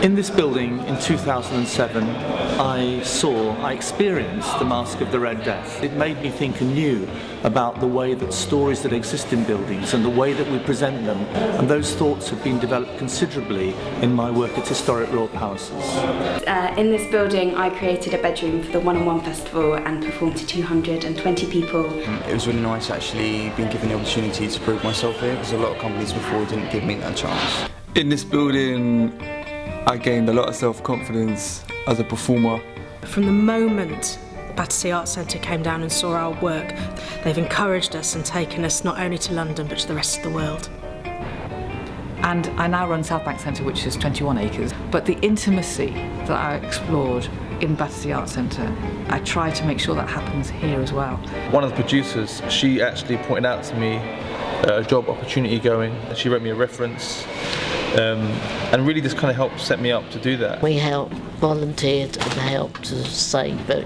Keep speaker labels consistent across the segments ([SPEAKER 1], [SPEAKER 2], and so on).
[SPEAKER 1] In this building in 2007, I experienced the Masque of the Red Death. It made me think anew about the way that stories that exist in buildings and the way that we present them, and those thoughts have been developed considerably in my work at historic royal palaces.
[SPEAKER 2] In this building I created a bedroom for the One-on-One Festival and performed to 220 people.
[SPEAKER 3] It was really nice actually being given the opportunity to prove myself here, because a lot of companies before didn't give me that chance.
[SPEAKER 4] In this building I gained a lot of self-confidence as a performer.
[SPEAKER 5] From the moment Battersea Arts Centre came down and saw our work, they've encouraged us and taken us not only to London but to the rest of the world.
[SPEAKER 6] And I now run South Bank Centre, which is 21 acres, but the intimacy that I explored in Battersea Arts Centre, I try to make sure that happens here as well.
[SPEAKER 7] One of the producers, she actually pointed out to me a job opportunity going. She wrote me a reference and really just kind of helped set me up to do that.
[SPEAKER 8] We volunteered and helped to say, but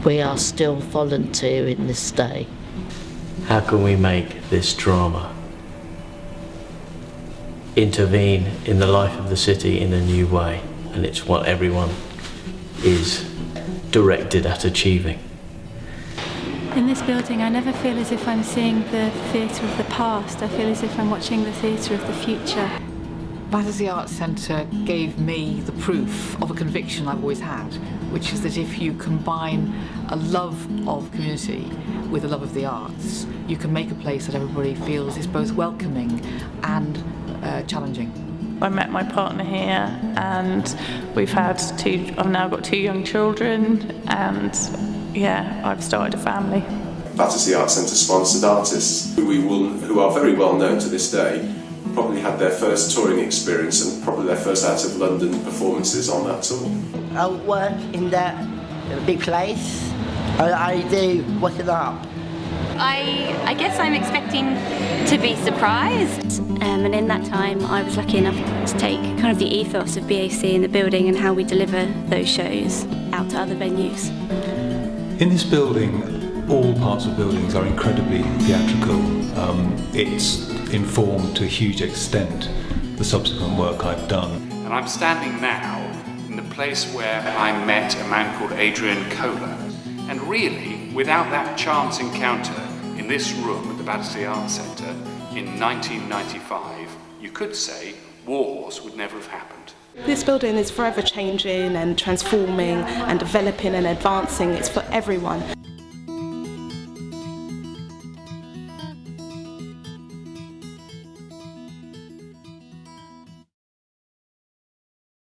[SPEAKER 8] we are still volunteering this day.
[SPEAKER 9] How can we make this drama intervene in the life of the city in a new way? And it's what everyone is directed at achieving.
[SPEAKER 10] In this building I never feel as if I'm seeing the theatre of the past, I feel as if I'm watching the theatre of the future.
[SPEAKER 6] Battersea Arts Centre gave me the proof of a conviction I've always had, which is that if you combine a love of community with a love of the arts, you can make a place that everybody feels is both welcoming and challenging.
[SPEAKER 11] I met my partner here and I've now got 2 young children, and yeah, I've started a family.
[SPEAKER 12] Battersea Arts Centre sponsored artists who are very well known to this day, probably had their first touring experience and probably their first out of London performances on that tour.
[SPEAKER 13] I work in that big place. I do what's up.
[SPEAKER 14] I guess I'm expecting to be surprised.
[SPEAKER 2] And in that time I was lucky enough to take kind of the ethos of BAC in the building and how we deliver those shows out to other venues.
[SPEAKER 15] In this building, all parts of buildings are incredibly theatrical. It's informed to a huge extent the subsequent work I've done.
[SPEAKER 16] And I'm standing now in the place where I met a man called Adrian Kohler. And really, without that chance encounter in this room at the Battersea Arts Centre in 1995, you could say Warhorse would never have happened.
[SPEAKER 17] This building is forever changing and transforming and developing and advancing. It's for everyone.